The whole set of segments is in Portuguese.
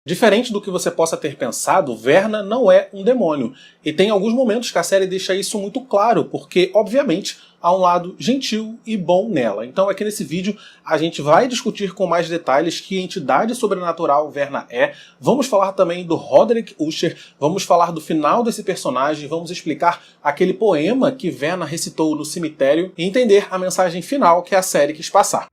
Diferente do que você possa ter pensado, Verna não é um demônio. E tem alguns momentos que a série deixa isso muito claro, porque, obviamente, há um lado gentil e bom nela. Então aqui nesse vídeo a gente vai discutir com mais detalhes que entidade sobrenatural Verna é, vamos falar também do Roderick Usher, vamos falar do final desse personagem, vamos explicar aquele poema que Verna recitou no cemitério e entender a mensagem final que a série quis passar.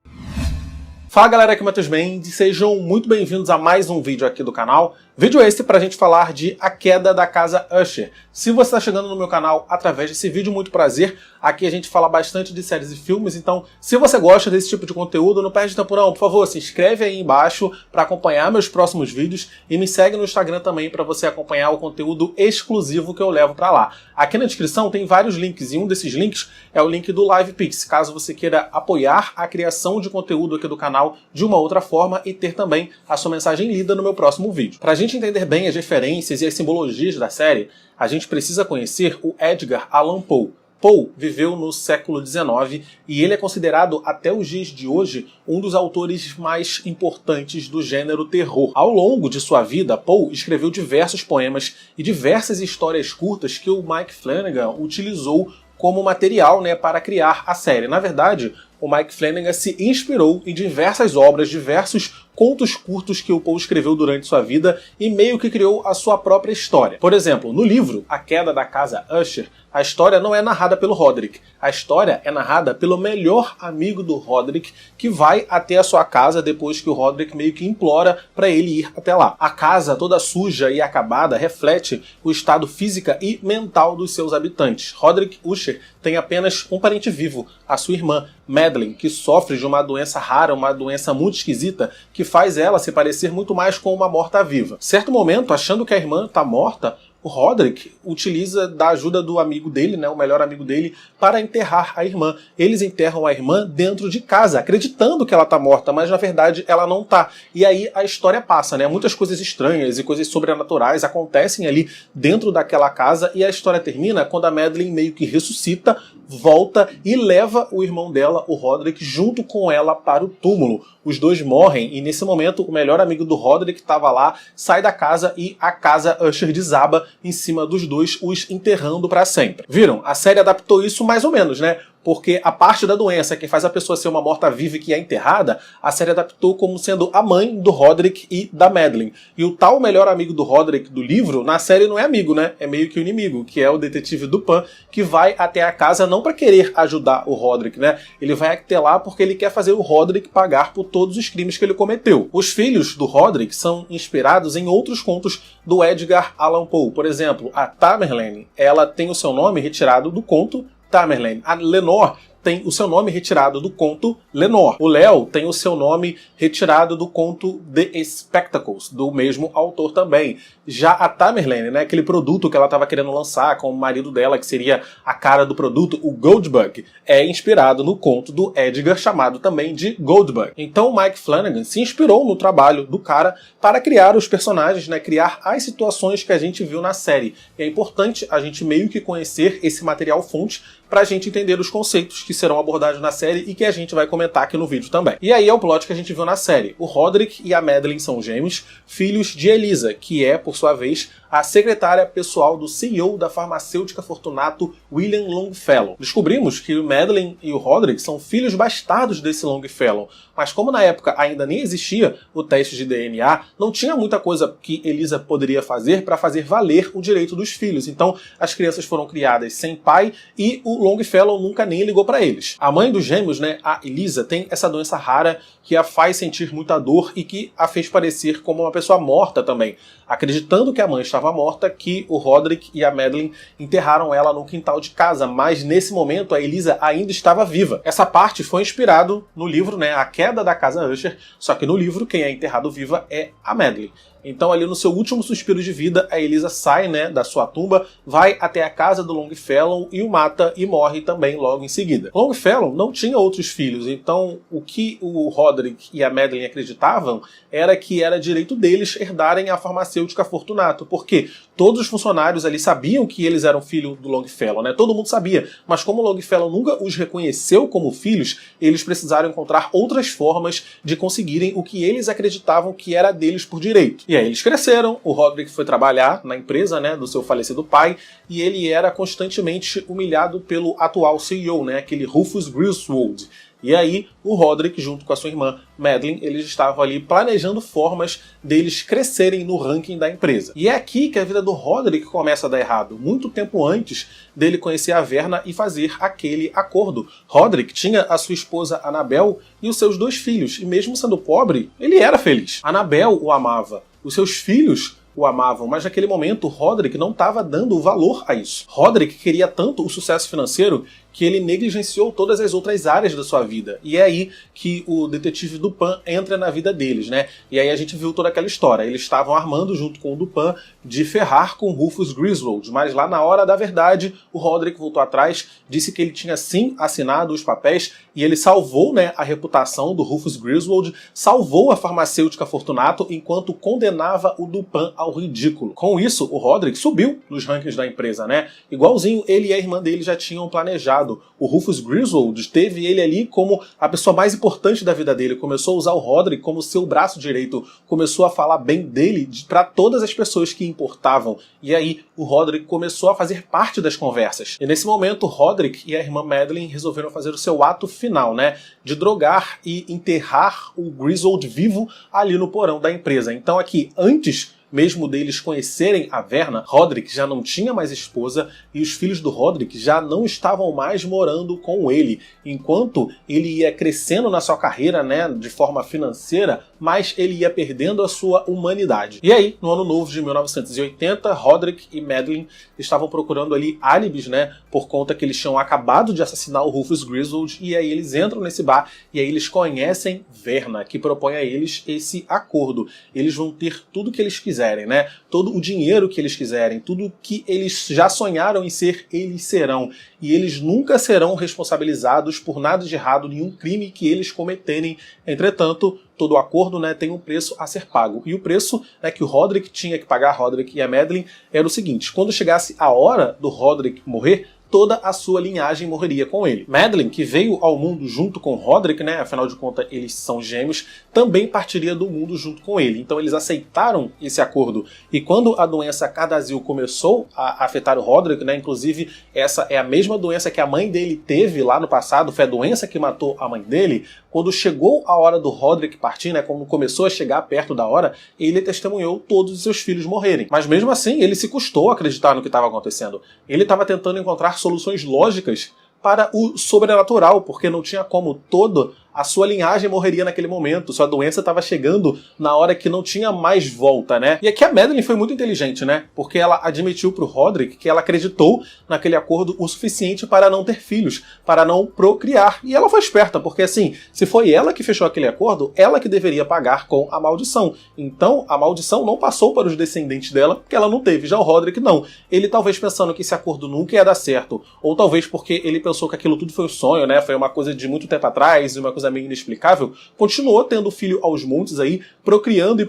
Fala galera, aqui é o Matheus Mendes, sejam muito bem-vindos a mais um vídeo aqui do canal. Vídeo esse pra gente falar de A Queda da Casa Usher. Se você está chegando no meu canal através desse vídeo, muito prazer. Aqui a gente fala bastante de séries e filmes, então se você gosta desse tipo de conteúdo, não perde tempo não. Por favor, se inscreve aí embaixo para acompanhar meus próximos vídeos e me segue no Instagram também para você acompanhar o conteúdo exclusivo que eu levo para lá. Aqui na descrição tem vários links e um desses links é o link do LivePix, caso você queira apoiar a criação de conteúdo aqui do canal de uma outra forma e ter também a sua mensagem lida no meu próximo vídeo. Pra gente entender bem as referências e as simbologias da série, a gente precisa conhecer o Edgar Allan Poe. Poe viveu no século XIX e ele é considerado até os dias de hoje um dos autores mais importantes do gênero terror. Ao longo de sua vida, Poe escreveu diversos poemas e diversas histórias curtas que o Mike Flanagan utilizou como material, para criar a série. Na verdade, o Mike Flanagan se inspirou em diversas obras, diversos contos curtos que o Poe escreveu durante sua vida e meio que criou a sua própria história. Por exemplo, no livro A Queda da Casa Usher, a história não é narrada pelo Roderick. A história é narrada pelo melhor amigo do Roderick, que vai até a sua casa depois que o Roderick meio que implora para ele ir até lá. A casa, toda suja e acabada, reflete o estado física e mental dos seus habitantes. Roderick Usher tem apenas um parente vivo, a sua irmã, Madeleine, que sofre de uma doença rara, uma doença muito esquisita, que faz ela se parecer muito mais com uma morta-viva. Certo momento, achando que a irmã está morta, o Roderick utiliza da ajuda do amigo dele, o melhor amigo dele, para enterrar a irmã. Eles enterram a irmã dentro de casa, acreditando que ela está morta, mas na verdade ela não está. E aí a história passa, Muitas coisas estranhas e coisas sobrenaturais acontecem ali dentro daquela casa e a história termina quando a Madeleine meio que ressuscita, volta e leva o irmão dela, o Roderick, junto com ela para o túmulo. Os dois morrem e nesse momento o melhor amigo do Roderick estava lá, sai da casa e a casa Usher desaba em cima dos dois, os enterrando para sempre. Viram? A série adaptou isso mais ou menos, Porque a parte da doença que faz a pessoa ser uma morta-viva e que é enterrada, a série adaptou como sendo a mãe do Roderick e da Madeleine. E o tal melhor amigo do Roderick do livro, na série não é amigo, É meio que o inimigo, que é o detetive Dupin, que vai até a casa não para querer ajudar o Roderick, Ele vai até lá porque ele quer fazer o Roderick pagar por todos os crimes que ele cometeu. Os filhos do Roderick são inspirados em outros contos do Edgar Allan Poe. Por exemplo, a Tamerlane, ela tem o seu nome retirado do conto Tamerlane. A Lenore tem o seu nome retirado do conto Lenore. O Léo tem o seu nome retirado do conto The Spectacles, do mesmo autor também. Já a Tamerlane, aquele produto que ela estava querendo lançar com o marido dela, que seria a cara do produto, o Goldbug, é inspirado no conto do Edgar, chamado também de Goldbug. Então o Mike Flanagan se inspirou no trabalho do cara para criar os personagens, criar as situações que a gente viu na série. E é importante a gente meio que conhecer esse material fonte para a gente entender os conceitos que serão abordados na série e que a gente vai comentar aqui no vídeo também. E aí é o plot que a gente viu na série. O Roderick e a Madeleine são gêmeos, filhos de Elisa, que é, por sua vez, a secretária pessoal do CEO da farmacêutica Fortunato, William Longfellow. Descobrimos que o Madeleine e o Roderick são filhos bastardos desse Longfellow, mas como na época ainda nem existia o teste de DNA, não tinha muita coisa que Elisa poderia fazer para fazer valer o direito dos filhos. Então as crianças foram criadas sem pai e o Longfellow nunca nem ligou para eles. A mãe dos gêmeos, a Elisa, tem essa doença rara que a faz sentir muita dor e que a fez parecer como uma pessoa morta também. Acreditando que a mãe estava morta, que o Roderick e a Madeleine enterraram ela no quintal de casa, mas nesse momento a Elisa ainda estava viva. Essa parte foi inspirado no livro, A Queda da Casa Usher, só que no livro quem é enterrado viva é a Madeleine. Então ali no seu último suspiro de vida, a Elisa sai da sua tumba, vai até a casa do Longfellow e o mata e morre também logo em seguida. Longfellow não tinha outros filhos, então o que o Roderick e a Madeleine acreditavam era que era direito deles herdarem a farmacêutica Fortunato, porque porque todos os funcionários ali sabiam que eles eram filho do Longfellow, né? Todo mundo sabia, mas como o Longfellow nunca os reconheceu como filhos, eles precisaram encontrar outras formas de conseguirem o que eles acreditavam que era deles por direito. E aí eles cresceram, o Roderick foi trabalhar na empresa, né, do seu falecido pai, e ele era constantemente humilhado pelo atual CEO, né, aquele Rufus Griswold. E aí, o Roderick, junto com a sua irmã Madeline, eles estavam ali planejando formas deles crescerem no ranking da empresa. E é aqui que a vida do Roderick começa a dar errado, muito tempo antes dele conhecer a Verna e fazer aquele acordo. Roderick tinha a sua esposa Annabel e os seus 2 filhos, e mesmo sendo pobre, ele era feliz. Annabel o amava, os seus filhos o amavam, mas naquele momento Roderick não estava dando valor a isso. Roderick queria tanto o sucesso financeiro que ele negligenciou todas as outras áreas da sua vida. E é aí que o detetive Dupin entra na vida deles, né? E aí a gente viu toda aquela história. Eles estavam armando junto com o Dupin de ferrar com Rufus Griswold, mas lá na hora da verdade, o Roderick voltou atrás, disse que ele tinha sim assinado os papéis e ele salvou, né, a reputação do Rufus Griswold, salvou a farmacêutica Fortunato enquanto condenava o Dupin ao ridículo. Com isso, o Roderick subiu nos rankings da empresa, né? Igualzinho ele e a irmã dele já tinham planejado. O Rufus Griswold teve ele ali como a pessoa mais importante da vida dele, começou a usar o Roderick como seu braço direito, começou a falar bem dele para todas as pessoas que importavam. E aí o Roderick começou a fazer parte das conversas. E nesse momento o Roderick e a irmã Madeline resolveram fazer o seu ato final, né, de drogar e enterrar o Griswold vivo ali no porão da empresa. Então aqui, antes mesmo deles conhecerem a Verna, Roderick já não tinha mais esposa e os filhos do Roderick já não estavam mais morando com ele. Enquanto ele ia crescendo na sua carreira, né, de forma financeira, mas ele ia perdendo a sua humanidade. E aí, no ano novo de 1980, Roderick e Madeline estavam procurando ali álibis, né, por conta que eles tinham acabado de assassinar o Rufus Griswold, e aí eles entram nesse bar e aí eles conhecem Verna, que propõe a eles esse acordo. Eles vão ter tudo que eles quiserem, né? Todo o dinheiro que eles quiserem, tudo que eles já sonharam em ser, eles serão. E eles nunca serão responsabilizados por nada de errado, nenhum crime que eles cometerem. Entretanto, todo acordo, né, tem um preço a ser pago. E o preço, né, que o Roderick tinha que pagar, Roderick e a Madeline, era o seguinte: quando chegasse a hora do Roderick morrer, toda a sua linhagem morreria com ele. Madeline, que veio ao mundo junto com Roderick, né, afinal de contas eles são gêmeos, também partiria do mundo junto com ele. Então eles aceitaram esse acordo. E quando a doença Gardasil começou a afetar o Roderick, né, inclusive essa é a mesma doença que a mãe dele teve lá no passado, foi a doença que matou a mãe dele. Quando chegou a hora do Roderick partir, né, quando começou a chegar perto da hora, ele testemunhou todos os seus filhos morrerem. Mas mesmo assim, ele se custou a acreditar no que estava acontecendo. Ele estava tentando encontrar soluções lógicas para o sobrenatural, porque não tinha como toda a sua linhagem morreria naquele momento, sua doença estava chegando na hora que não tinha mais volta, né? E aqui a Madeline foi muito inteligente, né? Porque ela admitiu pro Roderick que ela acreditou naquele acordo o suficiente para não ter filhos, para não procriar. E ela foi esperta, porque assim, se foi ela que fechou aquele acordo, ela que deveria pagar com a maldição. Então, a maldição não passou para os descendentes dela, porque ela não teve. Já o Roderick não. Ele talvez pensando que esse acordo nunca ia dar certo, ou talvez porque ele pensou que aquilo tudo foi um sonho, né? Foi uma coisa de muito tempo atrás, uma coisa meio inexplicável, continuou tendo filho aos montes aí, procriando,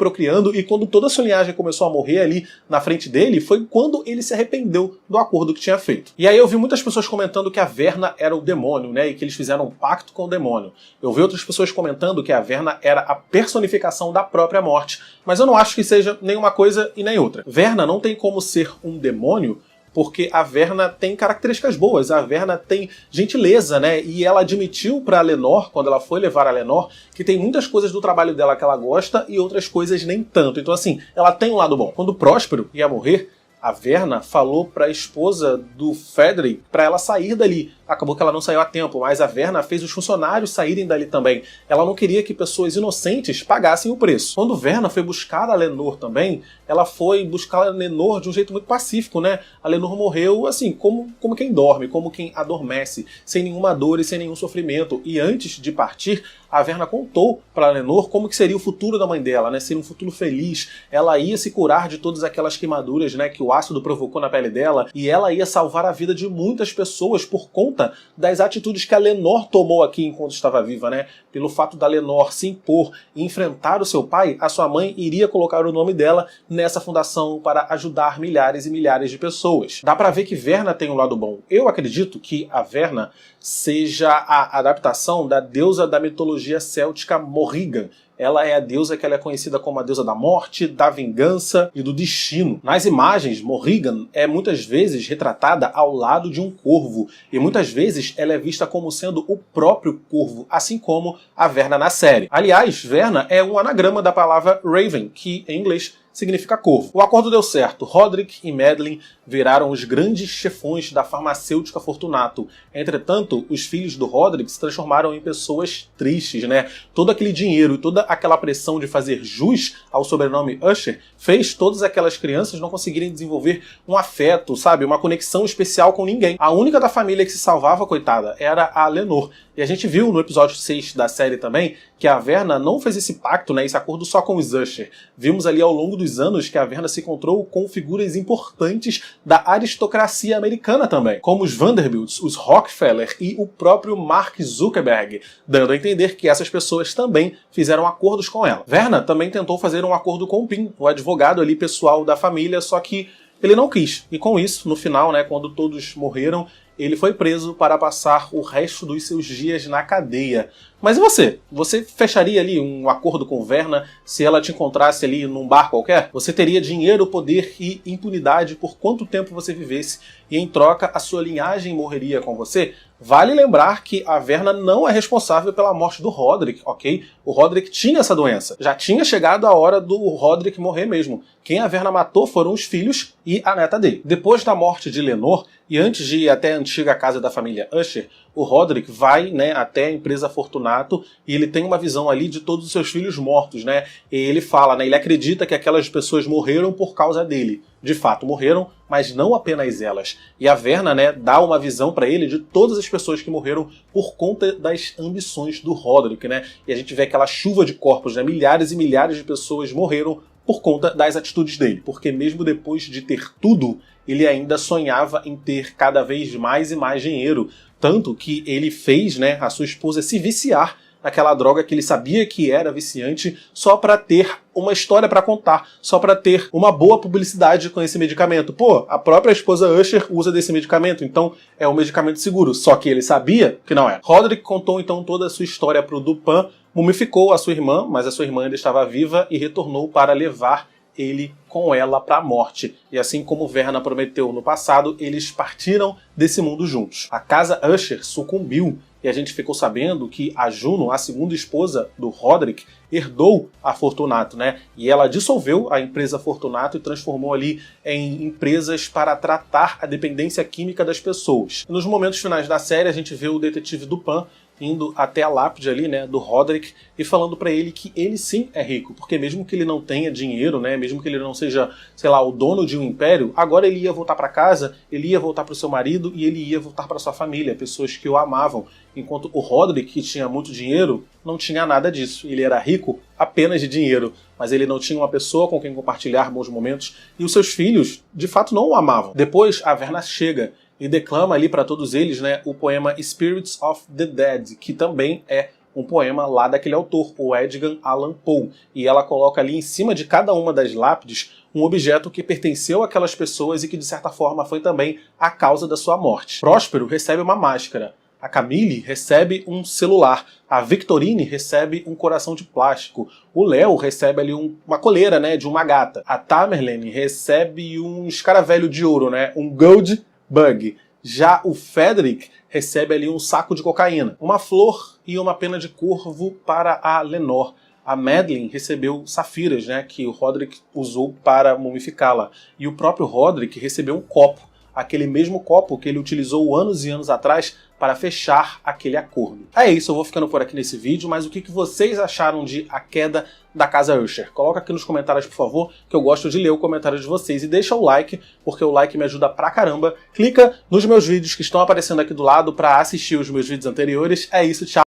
e quando toda a sua linhagem começou a morrer ali na frente dele, foi quando ele se arrependeu do acordo que tinha feito. E aí eu vi muitas pessoas comentando que a Verna era o demônio, né, e que eles fizeram um pacto com o demônio. Eu vi outras pessoas comentando que a Verna era a personificação da própria morte, mas eu não acho que seja nenhuma coisa e nem outra. Verna não tem como ser um demônio, porque a Verna tem características boas, a Verna tem gentileza, né? E ela admitiu para Lenore, quando ela foi levar a Lenore, que tem muitas coisas do trabalho dela que ela gosta e outras coisas nem tanto. Então assim, ela tem um lado bom. Quando o Próspero ia morrer, a Verna falou para a esposa do Frederick para ela sair dali. Acabou que ela não saiu a tempo, mas a Verna fez os funcionários saírem dali também. Ela não queria que pessoas inocentes pagassem o preço. Quando Verna foi buscar a Lenore também, ela foi buscar a Lenore de um jeito muito pacífico, né? A Lenore morreu assim, como quem dorme, como quem adormece, sem nenhuma dor e sem nenhum sofrimento. E antes de partir, a Verna contou para a Lenore como que seria o futuro da mãe dela, né? Seria um futuro feliz. Ela ia se curar de todas aquelas queimaduras, né, que o ácido provocou na pele dela, e ela ia salvar a vida de muitas pessoas por conta conta das atitudes que a Lenor tomou aqui enquanto estava viva, né? Pelo fato da Lenor se impor e enfrentar o seu pai, a sua mãe iria colocar o nome dela nessa fundação para ajudar milhares e milhares de pessoas. Dá pra ver que Verna tem um lado bom. Eu acredito que a Verna seja a adaptação da deusa da mitologia céltica Morrigan. Ela é a deusa que ela é conhecida como a deusa da morte, da vingança e do destino. Nas imagens, Morrigan é muitas vezes retratada ao lado de um corvo, e muitas vezes ela é vista como sendo o próprio corvo, assim como a Verna na série. Aliás, Verna é um anagrama da palavra Raven, que em inglês significa corvo. O acordo deu certo. Roderick e Madeline viraram os grandes chefões da farmacêutica Fortunato. Entretanto, os filhos do Roderick se transformaram em pessoas tristes, né? Todo aquele dinheiro e toda aquela pressão de fazer jus ao sobrenome Usher fez todas aquelas crianças não conseguirem desenvolver um afeto, sabe? Uma conexão especial com ninguém. A única da família que se salvava, coitada, era a Lenor. E a gente viu no episódio 6 da série também que a Verna não fez esse pacto, né, esse acordo só com os Usher. Vimos ali ao longo dos anos que a Verna se encontrou com figuras importantes da aristocracia americana também, como os Vanderbilts, os Rockefeller e o próprio Mark Zuckerberg, dando a entender que essas pessoas também fizeram acordos com ela. Verna também tentou fazer um acordo com o Pym, o advogado ali pessoal da família, só que ele não quis. E com isso, no final, né, quando todos morreram, ele foi preso para passar o resto dos seus dias na cadeia. Mas e você? Você fecharia ali um acordo com Verna se ela te encontrasse ali num bar qualquer? Você teria dinheiro, poder e impunidade por quanto tempo você vivesse e em troca a sua linhagem morreria com você? Vale lembrar que a Verna não é responsável pela morte do Roderick, ok? O Roderick tinha essa doença. Já tinha chegado a hora do Roderick morrer mesmo. Quem a Verna matou foram os filhos e a neta dele. Depois da morte de Lenor, e antes de ir até a antiga casa da família Usher, o Roderick vai, né, até a empresa Fortunato e ele tem uma visão ali de todos os seus filhos mortos, né? E ele fala, né, ele acredita que aquelas pessoas morreram por causa dele. De fato, morreram, mas não apenas elas. E a Verna, né, dá uma visão para ele de todas as pessoas que morreram por conta das ambições do Roderick, né? E a gente vê aquela chuva de corpos, né? Milhares e milhares de pessoas morreram por conta das atitudes dele. Porque mesmo depois de ter tudo, ele ainda sonhava em ter cada vez mais e mais dinheiro. Tanto que ele fez, né, a sua esposa se viciar naquela droga que ele sabia que era viciante só para ter uma história para contar, só para ter uma boa publicidade com esse medicamento. Pô, a própria esposa Usher usa desse medicamento, então é um medicamento seguro. Só que ele sabia que não é. Roderick contou então toda a sua história para o Dupin, mumificou a sua irmã, mas a sua irmã ainda estava viva e retornou para levar ele com ela para a morte. E assim como Verna prometeu no passado, eles partiram desse mundo juntos. A casa Usher sucumbiu e a gente ficou sabendo que a Juno, a segunda esposa do Roderick, herdou a Fortunato, né? E ela dissolveu a empresa Fortunato e transformou ali em empresas para tratar a dependência química das pessoas. Nos momentos finais da série, a gente vê o detetive Dupin indo até a lápide ali, né, do Roderick e falando pra ele que ele sim é rico, porque mesmo que ele não tenha dinheiro, né, mesmo que ele não seja, sei lá, o dono de um império, agora ele ia voltar pra casa, ele ia voltar pro seu marido e ele ia voltar pra sua família, pessoas que o amavam, enquanto o Roderick, que tinha muito dinheiro, não tinha nada disso. Ele era rico apenas de dinheiro, mas ele não tinha uma pessoa com quem compartilhar bons momentos e os seus filhos, de fato, não o amavam. Depois, a Verna chega e declama ali para todos eles, né, o poema Spirits of the Dead, que também é um poema lá daquele autor, o Edgar Allan Poe. E ela coloca ali em cima de cada uma das lápides um objeto que pertenceu àquelas pessoas e que de certa forma foi também a causa da sua morte. Próspero recebe uma máscara, a Camille recebe um celular, a Victorine recebe um coração de plástico, o Léo recebe ali uma coleira, né, de uma gata, a Tamerlane recebe um escaravelho de ouro, né, um gold bug. Já o Frederick recebe ali um saco de cocaína, uma flor e uma pena de corvo para a Lenor. A Madeline recebeu safiras, né, que o Roderick usou para mumificá-la. E o próprio Roderick recebeu um copo, aquele mesmo copo que ele utilizou anos e anos atrás para fechar aquele acordo. É isso, eu vou ficando por aqui nesse vídeo, mas o que vocês acharam de A Queda da Casa Usher? Coloca aqui nos comentários, por favor, que eu gosto de ler o comentário de vocês. E deixa o like, porque o like me ajuda pra caramba. Clica nos meus vídeos que estão aparecendo aqui do lado para assistir os meus vídeos anteriores. É isso, tchau!